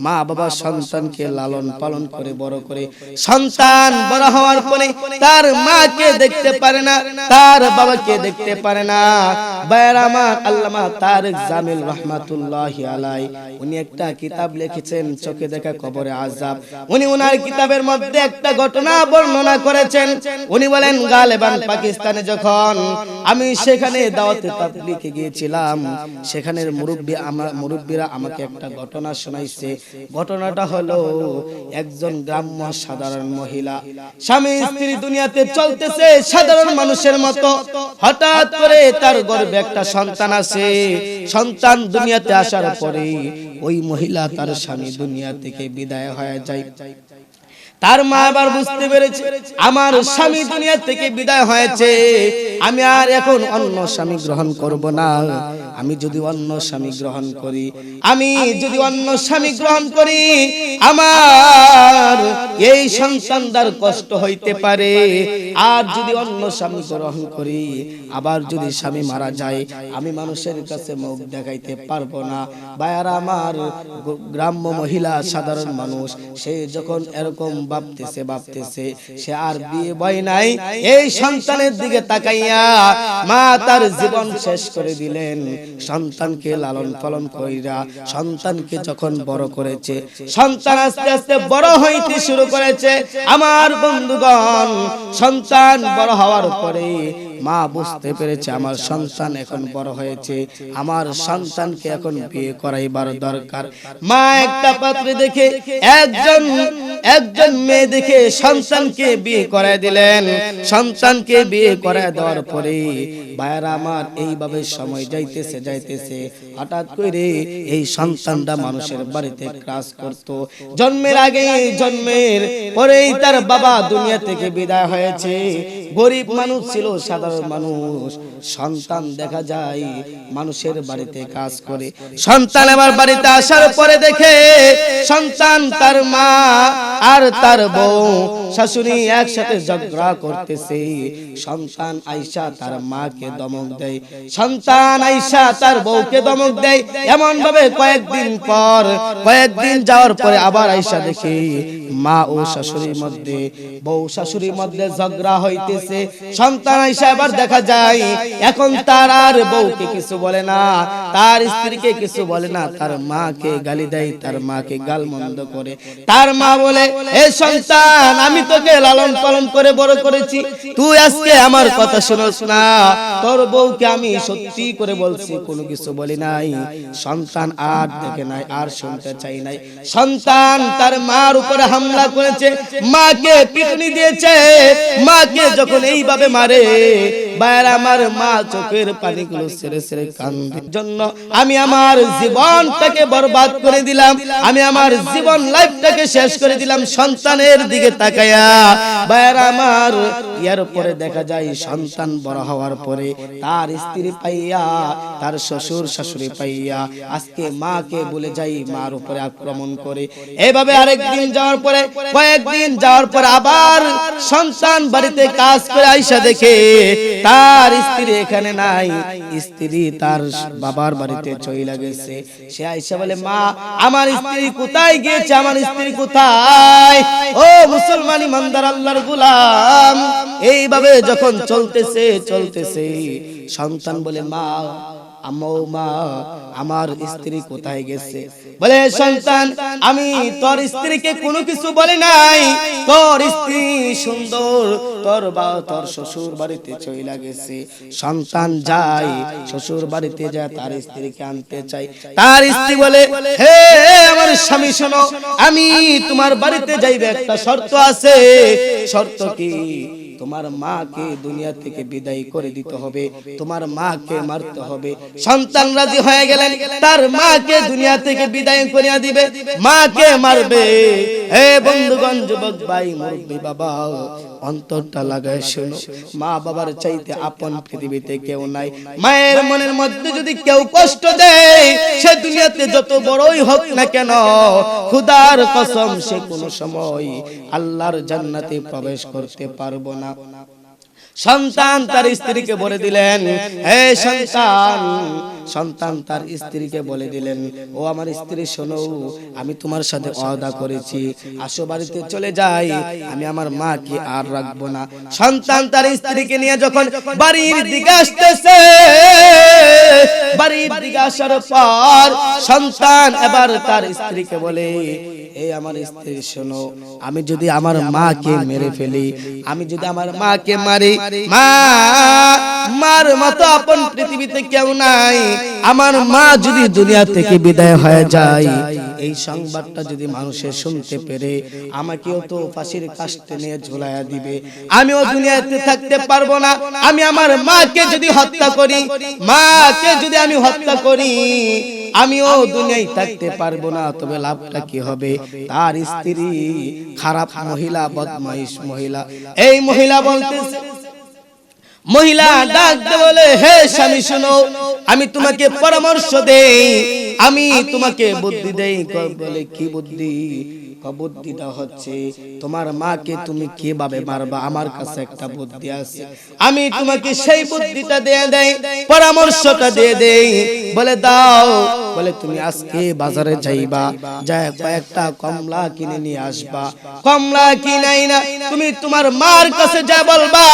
মা বাবা সন্তানকে লালন পালন করে বড় করে, সন্তান বড় হওয়ার পরে তার মাকে দেখতে পারে না, তার বাবাকে দেখতে পারে না। ভাইরা আমার, আল্লামা তারেক জামিল রাহমাতুল্লাহি আলাইহি উনি একটা কিতাব লিখেছেন, চোখে দেখা কবরে আযাব। উনি ওনার কিতাবের মধ্যে একটা ঘটনা বর্ণনা করেছেন। উনি বলেন, গালেবান পাকিস্তানে যখন আমি সেখানে দাওয়াতে তাবলীগে গিয়েছিলাম, সেখানের মুরব্বীরা আমাকে একটা ঘটনা শোনাইছে। ঘটনাটা হলো, একজন গ্রাম্য সাধারণ মহিলা, স্বামী স্ত্রী দুনিয়াতে চলতেছে সাধারণ মানুষের মতো। হঠাৎ করে তার গর্ভে একটা সন্তান আসে। সন্তান দুনিয়াতে আসার পরে ওই মহিলা, তার স্বামী দুনিয়া থেকে বিদায় হয়ে যায়। তার মা আবার বুঝতে পেরেছে, আমার স্বামী দুনিয়া থেকে বিদায় হয়েছে, আমি আর এখন অন্য স্বামী গ্রহণ করব না। আমি যদি অন্য স্বামী গ্রহণ করি, আমার এই সন্তানদার কষ্ট হইতে পারে। আর যদি অন্য স্বামী গ্রহণ করি, আবার যদি স্বামী মারা যায়, আমি মানুষের কাছে মুখ দেখাইতে পারবো না। ভাইয়ারা আমার, গ্রাম্য মহিলা, সাধারণ মানুষ, সে যখন এরকম ভাবতেছে, সে আর বিয়ে বয় নাই। এই সন্তানের দিকে তাকাইয়া মা তার জীবন শেষ করে দিলেন। সন্তানকে লালন পালন কইরা সন্তানকে যখন বড় করেছে, সন্তান আস্তে আস্তে বড় হইতে শুরু করেছে। আমার বন্ধুগণ, সন্তান বড় হওয়ার পরে মা বুঝতে পেরেছে, আমার সন্তান এখন বড় হয়েছে, আমার সন্তানকে এখন বিয়ে করাইবার দরকার। মা একটা পাত্রে দেখে একজন মেয়ে দেখে সন্তানকে বিয়ে করায় দিলেন। সন্তানকে বিয়ে করায় দেওয়ার পরে ভাইয়ারা আমার, এইভাবে সময় যাইতেছে হঠাৎ করে এই সন্তানটা মানুষের বাড়িতে ক্লাস করত। জন্মের আগে, জন্মের পরেই তার বাবা দুনিয়া থেকে বিদায় হয়েছে। গরিব মানুষ ছিল, সাধারণ মানুষ। সন্তান দেখা যায় মানুষের বাড়িতে কাজ করে। সন্তান আবার বাড়িতে আসার পরে দেখে সন্তান তার মা আর তার বউ শাশুড়ি একসাথে ঝগড়া করতেছে। সন্তান আয়েশা তার মাকে ধমক দেয়, সন্তান আয়েশা তার বউকে ধমক দেয়। এমন ভাবে কয়েকদিন যাওয়ার পরে আবার আয়েশা দেখে মা ও শাশুড়ির মধ্যে, বউ শাশুড়ির মধ্যে ঝগড়া হইতেছে। সন্তান আয়েশা এবার দেখা যায় এখন তার আর বউকে কিছু বলে না, তার স্ত্রীকে কিছু বলে না, তার মাকে গালি দেয়, তার মাকে গালমন্দ করে। তার মা বলে, এ সন্তান, আমি তোকে লালন পালন করে বড় করেছি, তুই আজকে আমার কথা শুনোস না? তোর বউকে আমি সত্যি করে বলছি, কোনো কিছু বলি নাই। সন্তান আর দেখে নাই, আর শুনতে চাই নাই। সন্তান তার মার উপরে হামলা করেছে, মাকে পিটুনি দিয়েছে। মাকে যখন এইভাবে মারে, বাইরে আমার মা চোখের পানিগুলো ছেড়ে ছেড়ে কান্দে। জন্য আমি আমার জীবনটাকে বরবাদ করে দিলাম, আমি আমার জীবন লাইফটাকে শেষ করে দিলাম সন্তানের দিকে তাকায়া। বাইরে আমার এর পরে দেখা যায় সন্তান বড় হওয়ার পরে তার স্ত্রী পাইয়া, তার শ্বশুর শাশুড়ি পাইয়া আজকে মাকে বলে যাই, মার উপরে আক্রমণ করে। এইভাবে আরেকদিন যাওয়ার পরে, কয়েকদিন যাওয়ার পর আবার সন্তান বাড়িতে কাজ করে আয়েশা দেখে তার স্ত্রী এখানে নাই, স্ত্রী তার বাবার বাড়িতে চলে গেছে। সে আয়েশা বলে, মা, আমার স্ত্রী কোথায় গিয়েছে? আমার স্ত্রী কোথায়? ও মুসলমান ইমানদার আল্লাহর গোলাম, এইভাবে যখন চলতেছে সন্তান বলে, মা, আমার স্ত্রী কোথায় গেছে? বলে, সন্তান, আমি তোর স্ত্রীকে কোনো কিছু বলি নাই, তোর স্ত্রী সুন্দর, তোর শ্বশুর বাড়িতে চলে গেছে। সন্তান যায় শ্বশুর বাড়িতে, যায় তার স্ত্রীকে আনতে চাই। তার স্ত্রী বলে, হে আমার স্বামী, শোনো, আমি তোমার বাড়িতে যাইবে, একটা শর্ত আছে। শর্ত কি? তোমার মাকে দুনিয়া থেকে বিদায় করে দিতে হবে, তোমার মাকে মারতে হবে। সন্তান রাজি হয়ে গেলেন, তার মাকে দুনিয়া থেকে বিদায় করিয়া দিবে, মাকে মারবে। হে বন্ধুগণ, যুবক ভাই, মুরব্বি বাবা, অন্তরটা লাগায় শুনো, মা বাবার চাইতে আপন পৃথিবীতে কেউ নাই। মায়ের মনের মধ্যে যদি কেউ কষ্ট দেয়, সে দুনিয়াতে যত বড়ই হোক না কেন, খোদার কসম, সে কোনো সময় আল্লাহর জান্নাতে প্রবেশ করতে পারবো না। সন্তান তার স্ত্রীকে বলে দিলেন, হে সন্তান তার স্ত্রীকে বলে দিলেন, ও আমার স্ত্রী, শোনো, আমি তোমার সাথে ওয়াদা করেছি, আসো বাড়িতে চলে যাই, আমি আমার মাকে আর রাখবো না। সন্তান তার স্ত্রীকে নিয়ে যখন বাড়ির দিকে আসতেছে, বাড়ির দিকে আসার পর সন্তান এবার তার স্ত্রীকে বলে, এই আমার স্ত্রী, শোনো, আমি যদি আমার মাকে মেরে ফেলি, আমি যদি আমার মাকে মারি, মার মতো আপন পৃথিবীতে কেউ নাই। আমার মা যদি দুনিয়া থেকে বিদায় হয়ে যায়, এই সংবাদটা যদি মানুষে শুনতে পেরে আমাকেও তো ফাঁসির কাস্টে নিয়ে ঝুলাইয়া দিবে, আমিও দুনিয়াতে থাকতে পারবো না। আমি আমার মাকে যদি হত্যা করি, মাকে যদি আমি হত্যা করি, আমিও দুনিয়ায় থাকতে পারবো না। তবে লাভটা কি হবে? তার স্ত্রী খারাপ মহিলা, বদমাইশ মহিলা। এই মহিলা বলতেছে, মহিলা ডাক দিয়ে বলে, হে স্বামী, শোনো, আমি তোমাকে পরামর্শ দেই, আমি তোমাকে বুদ্ধি দেই। বলে, কি বুদ্ধি? বুদ্ধিটা হচ্ছে, তোমার মাকে তুমি কিভাবে মারবা, আমার কাছে একটা বুদ্ধি আছে, আমি তোমাকে সেই বুদ্ধিটা দিয়ে দেই, পরামর্শটা দিয়ে দেই। বলে, দাও। বলে, তুমি আজকে বাজারে যাইবা, যায় কয়েকটা কমলা কিনে নিয়ে আসবা। কমলা কিনাই না, তুমি তোমার মার কাছে যা বলবা,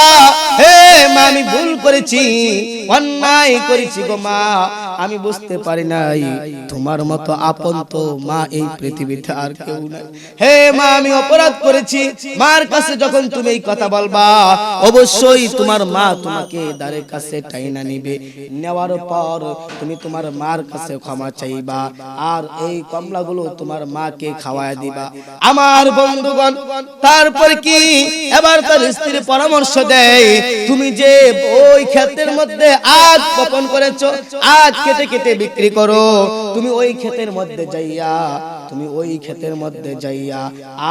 হে মা, আমি ভুল করেছি, অন্যায় করেছি গো মা, আমি বুঝতে পারি নাই, তোমার মতো আপন তো মা এই পৃথিবীতে আর কেউ নাই। হে মা, আমি অপরাধ করেছি। মার কাছে যখন তুমি এই কথা বলবা, অবশ্যই তোমার মা তোমাকে দ্বারের কাছে টাইনা নিবে, নেওয়ার পর তুমি তোমার মার কাছে ক্ষমা চাইবা, আর এই কমলাগুলো তোমার মাকে খাওয়ায় দিবা। আমার বন্ধুগণ, তারপর কি এবার তার স্ত্রী পরামর্শ দেয়, তুমি যে ওই ক্ষেতের মধ্যে আখ বপন করেছো, আখ কেটে কেটে বিক্রি করো, তুমি ওই ক্ষেতের মধ্যে যাইয়া, তুমি ওই ক্ষেতের মধ্যে যাইয়া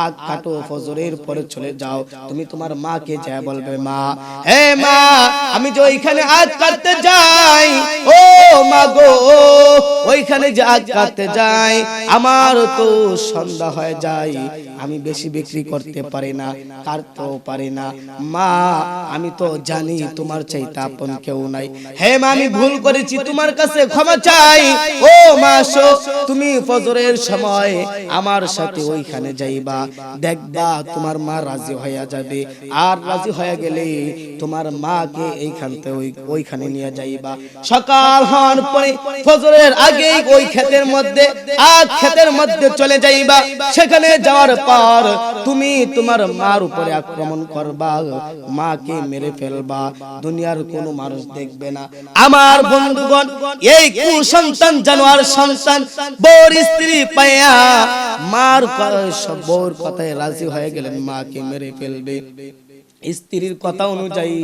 আখ কাটো, ফজরের পরে চলে যাও। তুমি তোমার মাকে যা বলবে, মা, হে মা, আমি যে ওইখানে আখ কাটতে যাই, ও মা গো ওইখানে যে আগ কাটতে যাই আমার তো সন্ধ্যা হয়ে যায়, আমি বেশি বিক্রি করতে পারি না, কাটতেও পারি না। মা আমি তো জানি তোমার চাইতে আপন কেউ নাই। হে মা আমি ভুল করেছি, তোমার কাছে ক্ষমা চাই। ও মা তুমি ফজরের সময় আমার সাথে ওইখানে যাইবা, দেখবা তোমার মা রাজি হয়ে যাবে। আর রাজি হয়ে গেলে তোমার মাকে এইখানতে ওইখানে নিয়ে যাইবা। সকাল হওয়ার পরে ফজরের আগে ওই ক্ষেতের মধ্যে ক্ষেতের মধ্যে চলে যাইবা। সেখানে যাওয়ার পর তুমি তোমার মার উপরে আক্রমণ করবা, মাকে মেরে ফেলবা, দুনিয়ার কোনো মানুষ দেখবে না। আমার বন্ধুগণ এই কুসন্তান জানোয়ার সন্তান বউর স্ত্রী পাইয়া মার বউর কথায় রাজি হয়ে গেলেন, মাকে মেরে ফেলবে। স্ত্রীর কথা অনুযায়ী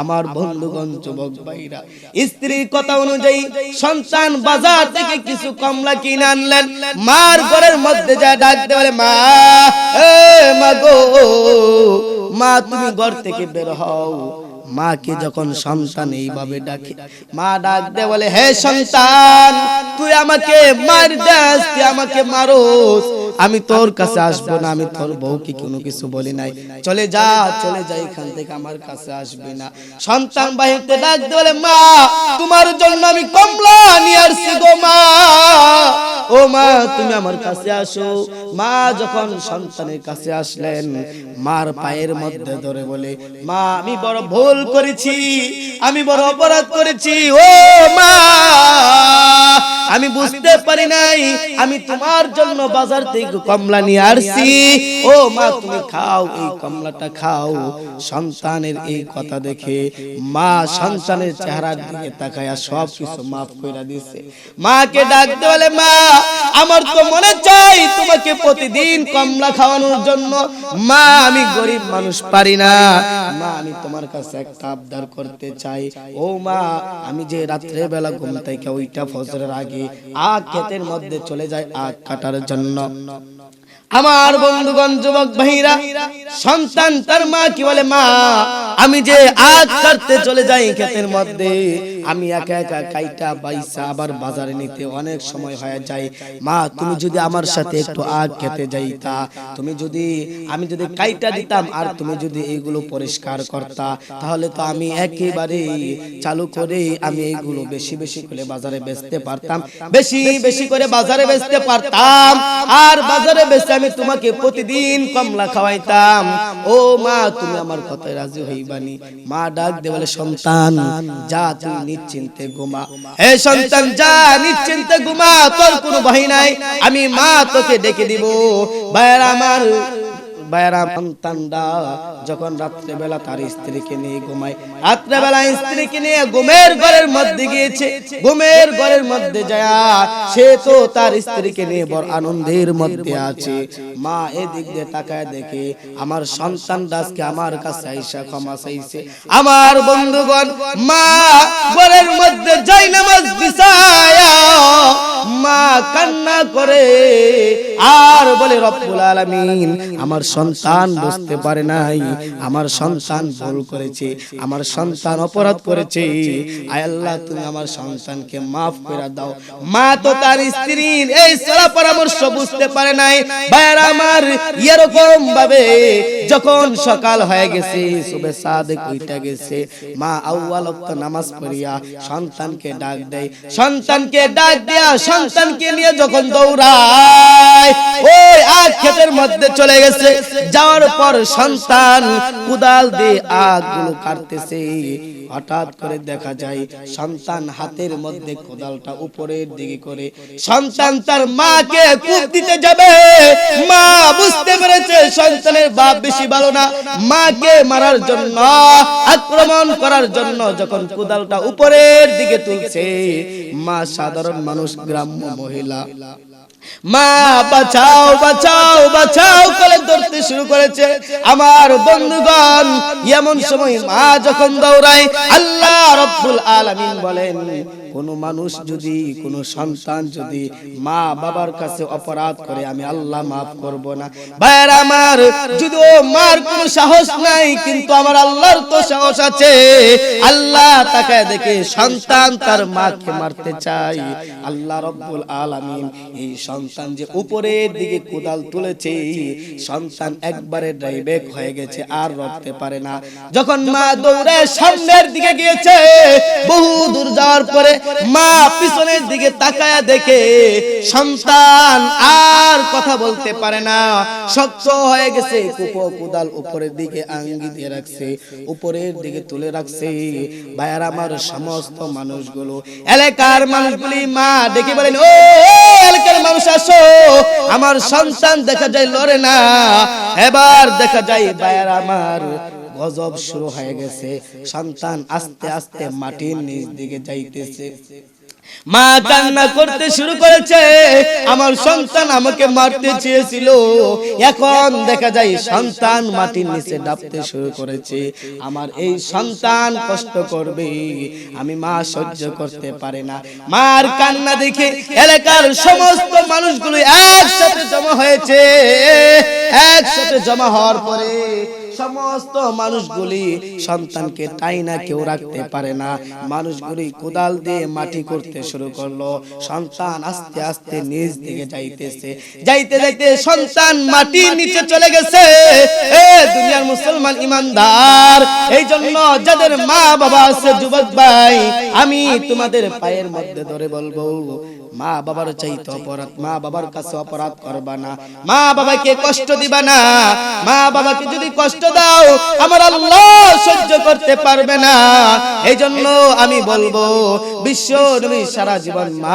আমার বন্ধুগণ যুবক ভাইরা স্ত্রীর কথা অনুযায়ী সন্তান বাজার থেকে কিছু কমলা কিনে আনলেন। মার ঘরের মধ্যে যা ডাকতে বলে, মা মা গো মা তুমি ঘর থেকে বের হও। মাকে যখন সন্তান এইভাবে ডাকে, মা ডাক দে বলে, হে সন্তান তুই আমাকে মার দাস, তুই আমাকে মারোস, আমি তোর কাছে আসবো না, আমি তোর বউকে কোনো কিছু বলি নাই, চলে যা এখান থেকে, আমার কাছে আসবি না। সন্তান বাহিরতে ডাক দে বলে, মা তোমার জন্য আমি কমলা নিয়ে আসছি গো মা, ও মা তুমি আমার কাছে আসো। মা যখন সন্তানের কাছে আসলেন, মার পায়ের মধ্যে ধরে বলে, মা আমি বড় ভুল করেছি, আমি বড় অপরাধ করেছি, ও মা আমি বুঝতে পারি নাই, আমি তোমার জন্য বাজার থেকে কমলা নিয়ে আসছি, ও মা তুমি খাও, এই কমলাটা খাও। সন্তানের এই কথা দেখে মা সন্তানের চেহারার দিকে তাকায়া সব কিছু মাফ করে দিয়েছে। মাকে ডাকতে বলে, মা আমার তো মনে চাই তোমাকে প্রতিদিন কমলা খাওয়ানোর জন্য, মা আমি গরিব মানুষ পারি না, মা আমি তোমার কাছে একটা আবদার করতে চাই। ও মা আমি যে রাত্রে বেলা ঘুম থেকে ওইটা ফজরের আগে ক্ষেতের মধ্যে চলে যায় আখ কাটার জন্য। আমার বন্ধুগণ যুবক ভাইরা সন্তান তার মা কি বলে, মা আমি যে আখ কাটতে চলে যাই ক্ষেতের মধ্যে, আমি একা একা কাইটা বাইসা আবার বাজারে নিতে অনেক সময় হয়ে যায়, মা তুমি যদি আমার সাথে একটু আখ খেতে যাইতা, তুমি যদি আমি যদি কাইটা দিতাম আর তুমি যদি এইগুলো পরিষ্কার করতা, তাহলে তো আমি একেবারে চালু করে আমি এইগুলো বেশি বেশি করে বাজারে বেচতে পারতাম, বেশি বেশি করে বাজারে বেচতে পারতাম, আর বাজারে বেচে আমি তোমাকে প্রতিদিন কমলা খাওয়াইতাম। ও মা তুমি আমার কথায় রাজি হইবানি? মা ডাক দে বলে, সন্তান যা তুই নিশ্চিন্তে ঘুমা, হে সন্তান যা নিশ্চিন্তে ঘুমা, তোর কোনো ভয় নাই, আমি মা তোকে ডেকে দিব। ভাইরা আমার সন্তানরা যখন রাত্রে বেলা তার স্ত্রীকে নিয়ে ঘুমায়, রাত্রে বেলা স্ত্রীকে নিয়ে ঘুমের ঘরের মধ্যে গিয়েছে, ঘুমের ঘরের মধ্যে যায় সে তো তার স্ত্রীকে নিয়ে বড় আনন্দের মধ্যে আছে। মা এদিক দিয়ে তাকায় দেখে আমার সন্তান আজকে আমার কাছে আইসা ক্ষমা চাইছে। আমার বন্ধুগণ মা ঘরের মধ্যে যাই নামাজ বিছায়া মা কান্না করে আর বলে, রব্বুল আলামিন আমার সন্তান বুঝতে পারে নাই, আমার সন্তান ভুল করেছে, আমার সন্তান অপরাধ করেছে, আয় আল্লাহ তুমি আমার সন্তানকে মাফ করে দাও। মা তো তার স্ত্রীর এই সলা পরামর্শ বুঝতে পারে নাই। ভাইরা আমার এরকম ভাবে যখন সকাল হয়ে গেছে, সুবে সাদেক উঠে গেছে, মা আউয়াল ওয়াক্ত নামাজ পড়িয়া সন্তানকে ডাক দেয়, সন্তানকে ডাক দেয়া সন্তানকে নিয়ে যখন দৌড়ায় ওই আখ ক্ষেতের মধ্যে চলে গেছে। যাওয়ার পর সন্তান কুদাল দিয়ে আগগুলো কাটতেছে, হঠাৎ করে দেখা যায় সন্তান হাতের মধ্যে কোদালটা উপরের দিকে করে সন্তান তার মাকে কূপ দিতে যাবে। মা বুঝতে পেরেছে সন্তানের বাপ বেশি ভালো না, মাকে মারার জন্য আক্রমণ করার জন্য যখন কোদালটা উপরের দিকে তুলছে, মা সাধারণ মানুষ, গ্রাম্য মহিলা, মা বাঁচাও বাঁচাও বাঁচাও করে ধরতে শুরু করেছে। আমার বন্ধুগণ এমন সময় মা যখন দৌড়ায়, আল্লাহ রাব্বুল আলামিন বলেন, কোনো মানুষ যদি, কোনো সন্তান যদি মা বাবার কাছে অপরাধ করে, আমি আল্লাহ মাফ করব না। ভাইরা আমার, যদিও মার কোনো সাহস নাই, কিন্তু আমার আল্লাহর তো সাহস আছে। আল্লাহ তাকায় দেখে সন্তান তার মাকে মারতে চায়, আল্লাহ রব্বুল আলামিন এই সন্তান যে উপরের দিকে কোদাল তুলেছে, সন্তান একবারে ডাইরেক্ট হয়ে গেছে, আর রখতে পারে না। যখন মা দৌড়ে সামনের দিকে গিয়েছে, বহু দূর যাওয়ার পরে মা পিছনের দিকে তাকায়া দেখে সন্তান আর কথা বলতে পারে না, শক্ত হয়ে গেছে। কোদাল উপরের দিকে আঙ্গি দিয়ে রাখছে, উপরের দিকে তুলে রাখছে। ভাইয়ার আমার, সমস্ত মানুষগুলো, এলাকার মানুষগুলি মা ডেকে বলেন, ও এলাকার মানুষ আসো, আমার সন্তান দেখা যায় লড়ে না। এবার দেখা যায় ভাইয়ার আমার, গজব শুরু হয়ে গেছে। সন্তান আস্তে আস্তে মাটির নিচ দিকে যাইতেছে। মা কান্না করতে শুরু করেছে, আমার সন্তান আমাকে মারতে চেয়েছিল। এখন দেখা যায় সন্তান মাটির নিচে ডাবতে শুরু করেছে। আমার এই সন্তান কষ্ট করবে, আমি মা সহ্য করতে পারে না। মার কান্না দেখে এলাকার সমস্ত মানুষগুলো একসাথে জমা হয়েছে। একসাথে জমা হওয়ার পরে সমস্ত মানুষগুলি সন্তানকে টাইনা কেউ রাখতে পারে না। মানুষগুলি কোদাল দিয়ে মাটি করতে শুরু করলো। সন্তান আস্তে আস্তে নিচ দিকে যাইতেছে। যাইতে যাইতে সন্তান মাটির নিচে চলে গেছে। এ দুনিয়ার মুসলমান ইমানদার, এই জন্য যাদের মা বাবা আছে যুবক ভাই, আমি তোমাদের পায়ের মধ্যে ধরে বলবো, মা বাবার চাইতে অপরাধ, মা বাবার কাছে অপরাধ করবা না, মা বাবাকে কষ্ট দিবা না। মা বাবাকে যদি কষ্ট দাও, আমার আল্লাহ সহ্য করতে পারবে না। এই জন্য আমি বলবো, বিশ্ব নবী সারা জীবন মা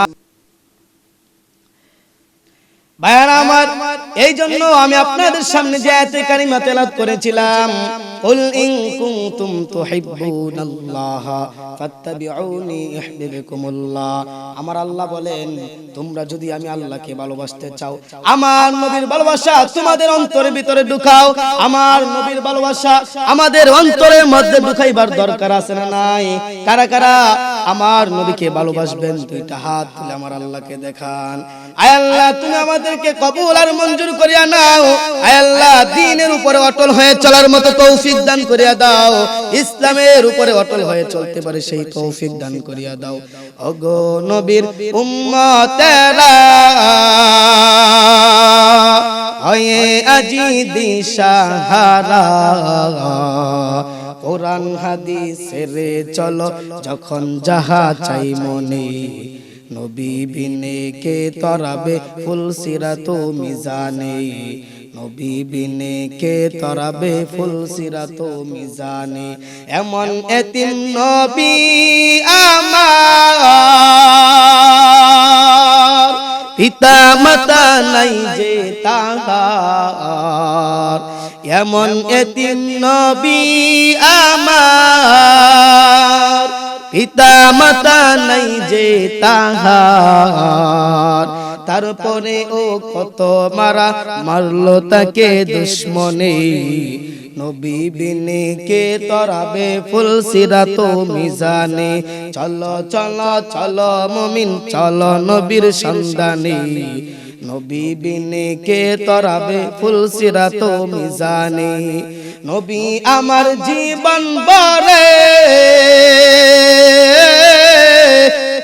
ভাইয়ারা আমার, এই জন্য আমি আপনাদের সামনে যে আয়াতে কারিমা তেলাওয়াত করেছিলাম, কুল ইন কুনতুম তুহিব্বুনাল্লাহ ফাত্তাবিউনি ইউহিব্বুকুমুল্লাহ। আমার আল্লাহ বলেন, তোমরা যদি আমি আল্লাহকে ভালোবাসতে চাও, আমার নবীর ভালোবাসা তোমাদের অন্তরের ভিতরে ঢুকাও। আমার নবীর ভালোবাসা আমাদের অন্তরের মধ্যে ঢুকাইবার দরকার আছে না নাই? কারা কারা আমার নবীকে ভালোবাসবেন? দুইটা হাত তুলে আমার আল্লাহকে দেখান। আয় আল্লাহ, তুমি আমাদেরকে কবুল আর মঞ্জুর করিয়া নাও। আয় আল্লাহ, দ্বীনের উপরে অটল হয়ে চলার মতো তৌফিক দান করিয়া দাও। ইসলামের উপরে অটল হয়ে চলতে পারে সেই তৌফিক দান করিয়া দাও। ওগো নবীর উম্মতেরা, হয়ে আজি দিশাহারা, কোরআন হাদিসের চলো যখন যাহা চাই মনে, নবী বিনে কে তরাবে ফুলসিরাত মিজানে, নবী বিনে কে তরাবে ফুলসিরাত মিজানে। এমন এতিম নবী আমার, পিতা মাতা নাই যে তাহার। এমন এতিম নবী আমার, পিতা মাতা নাই যে তাহার। তারপরে ও কত মারা মারলো তাকে দুশমনে, নবী বিনে কে তরাবে ফুলসিরাত মিজানে। চলো চলো চলো মুমিন, চলো নবীর সন্ধানে, নবী বিনে কে তরাবে ফুলসিরাত মিজানে। নবী আমার জীবন বরে,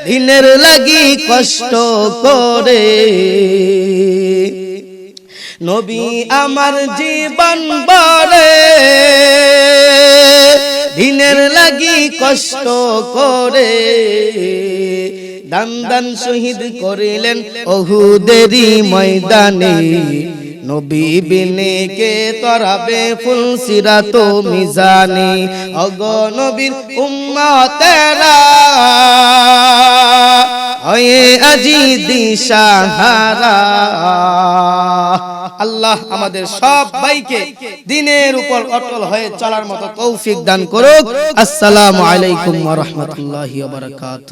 দিনের লাগি কষ্ট করে। নবী আমার জীবন বরে, দিনের লাগি কষ্ট করে। দান দান শহীদ করিলেন উহুদেরই ময়দানে, নবী বিনে কে তরাবে ফুলসিরাত মিজানে। ওগো নবীর উম্মতেরা, হয়ে আজি দিশাহারা। আল্লাহ আমাদের সব ভাইকে দ্বীনের উপর অটল হয়ে চলার মতো তৌফিক দান করুক। আসসালামু আলাইকুম ওয়া রাহমাতুল্লাহি ওয়া বারাকাতুহু।